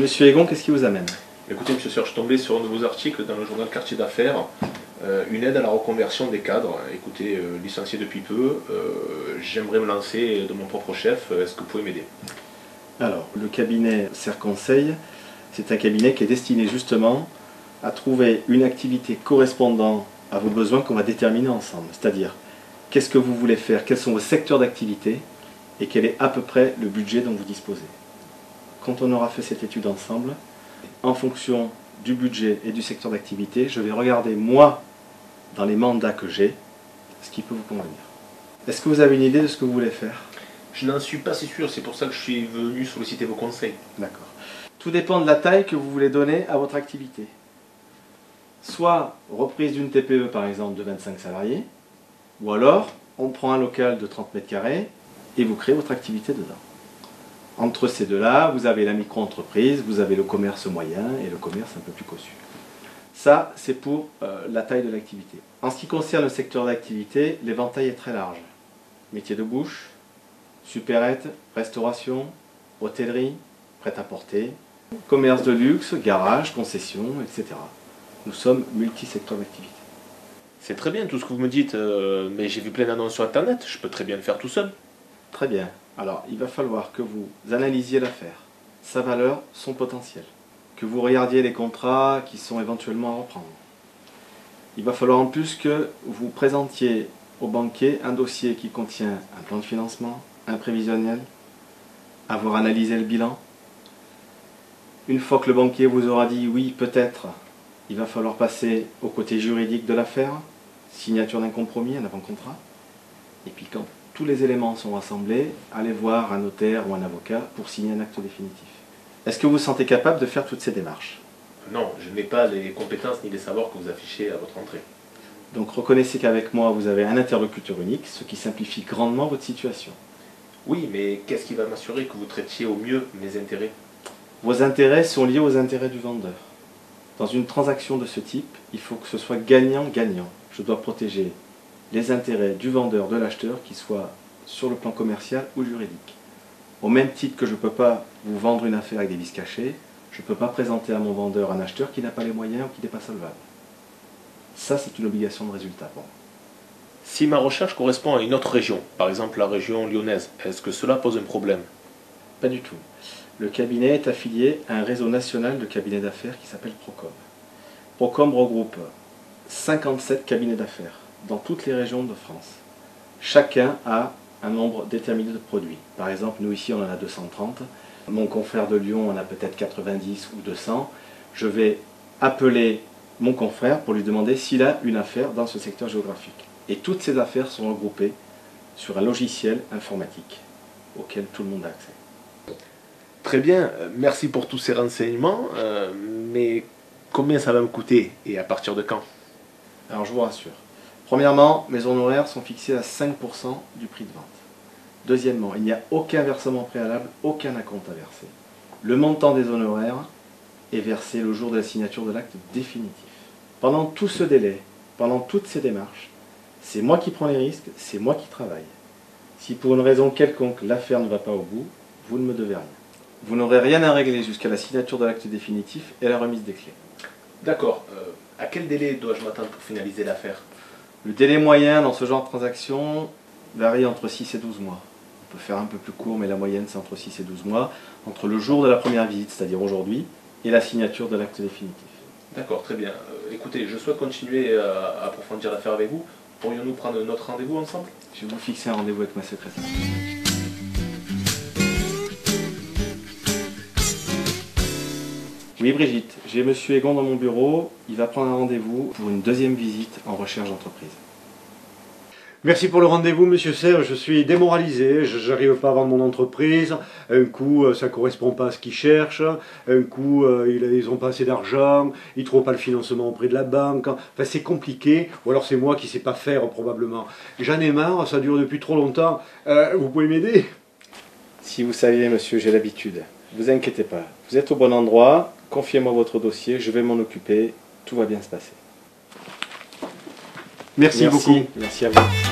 Monsieur Egon, qu'est-ce qui vous amène? Écoutez, monsieur Sir, je suis tombé sur un de vos articles dans le journal Quartier d'Affaires, une aide à la reconversion des cadres. Écoutez, licencié depuis peu, j'aimerais me lancer de mon propre chef. Est-ce que vous pouvez m'aider? Alors, le cabinet Serre-Conseil, c'est un cabinet qui est destiné justement à trouver une activité correspondant à vos besoins qu'on va déterminer ensemble. C'est-à-dire, qu'est-ce que vous voulez faire, quels sont vos secteurs d'activité et quel est à peu près le budget dont vous disposez. Quand on aura fait cette étude ensemble, en fonction du budget et du secteur d'activité, je vais regarder moi, dans les mandats que j'ai, ce qui peut vous convenir. Est-ce que vous avez une idée de ce que vous voulez faire? Je n'en suis pas si sûr, c'est pour ça que je suis venu solliciter vos conseils. D'accord. Tout dépend de la taille que vous voulez donner à votre activité. Soit reprise d'une TPE par exemple de 25 salariés, ou alors on prend un local de 30 mètres carrés et vous créez votre activité dedans. Entre ces deux-là, vous avez la micro-entreprise, vous avez le commerce moyen et le commerce un peu plus cossu. Ça, c'est pour la taille de l'activité. En ce qui concerne le secteur d'activité, l'éventail est très large. Métier de bouche, supérette, restauration, hôtellerie, prêt-à-porter, commerce de luxe, garage, concession, etc. Nous sommes multi-secteurs d'activité. C'est très bien tout ce que vous me dites, mais j'ai vu plein d'annonces sur Internet, je peux très bien le faire tout seul. Très bien. Alors, il va falloir que vous analysiez l'affaire, sa valeur, son potentiel. Que vous regardiez les contrats qui sont éventuellement à reprendre. Il va falloir en plus que vous présentiez au banquier un dossier qui contient un plan de financement, un prévisionnel, avoir analysé le bilan. Une fois que le banquier vous aura dit oui, peut-être, il va falloir passer au côté juridique de l'affaire, signature d'un compromis, un avant-contrat. Et puis quand tous les éléments sont rassemblés, allez voir un notaire ou un avocat pour signer un acte définitif. Est-ce que vous vous sentez capable de faire toutes ces démarches? Non, je n'ai pas les compétences ni les savoirs que vous affichez à votre entrée. Donc reconnaissez qu'avec moi, vous avez un interlocuteur unique, ce qui simplifie grandement votre situation. Oui, mais qu'est-ce qui va m'assurer que vous traitiez au mieux mes intérêts? Vos intérêts sont liés aux intérêts du vendeur. Dans une transaction de ce type, il faut que ce soit gagnant-gagnant. Je dois protéger les intérêts du vendeur, de l'acheteur, qu'ils soient sur le plan commercial ou juridique. Au même titre que je ne peux pas vous vendre une affaire avec des vices cachés, je ne peux pas présenter à mon vendeur un acheteur qui n'a pas les moyens ou qui n'est pas solvable. Ça, c'est une obligation de résultat pour moi. Si ma recherche correspond à une autre région, par exemple la région lyonnaise, est-ce que cela pose un problème? Pas du tout. Le cabinet est affilié à un réseau national de cabinets d'affaires qui s'appelle Procom. Procom regroupe 57 cabinets d'affaires dans toutes les régions de France. Chacun a un nombre déterminé de produits. Par exemple, nous ici on en a 230. Mon confrère de Lyon en a peut-être 90 ou 200. Je vais appeler mon confrère pour lui demander s'il a une affaire dans ce secteur géographique. Et toutes ces affaires sont regroupées sur un logiciel informatique auquel tout le monde a accès. Très bien, merci pour tous ces renseignements, mais combien ça va me coûter et à partir de quand? Alors je vous rassure. Premièrement, mes honoraires sont fixés à 5% du prix de vente. Deuxièmement, il n'y a aucun versement préalable, aucun acompte à verser. Le montant des honoraires est versé le jour de la signature de l'acte définitif. Pendant tout ce délai, pendant toutes ces démarches, c'est moi qui prends les risques, c'est moi qui travaille. Si pour une raison quelconque l'affaire ne va pas au bout, vous ne me devez rien. Vous n'aurez rien à régler jusqu'à la signature de l'acte définitif et la remise des clés. D'accord, à quel délai dois-je m'attendre pour finaliser l'affaire? Le délai moyen dans ce genre de transaction varie entre 6 et 12 mois. On peut faire un peu plus court, mais la moyenne c'est entre 6 et 12 mois, entre le jour de la première visite, c'est-à-dire aujourd'hui, et la signature de l'acte définitif. D'accord, très bien. Écoutez, je souhaite continuer à approfondir l'affaire avec vous. Pourrions-nous prendre notre rendez-vous ensemble? Je vais vous fixer un rendez-vous avec ma secrétaire. Oui Brigitte, j'ai monsieur Egon dans mon bureau, il va prendre un rendez-vous pour une deuxième visite en recherche d'entreprise. Merci pour le rendez-vous, monsieur Serre. Je suis démoralisé. Je n'arrive pas à vendre mon entreprise. Un coup, ça ne correspond pas à ce qu'ils cherchent. Un coup, ils n'ont pas assez d'argent. Ils ne trouvent pas le financement auprès de la banque. Enfin, c'est compliqué. Ou alors c'est moi qui ne sais pas faire, probablement. J'en ai marre. Ça dure depuis trop longtemps. Vous pouvez m'aider? Si vous saviez, monsieur, j'ai l'habitude. Ne vous inquiétez pas. Vous êtes au bon endroit. Confiez-moi votre dossier. Je vais m'en occuper. Tout va bien se passer. Merci beaucoup. Merci à vous.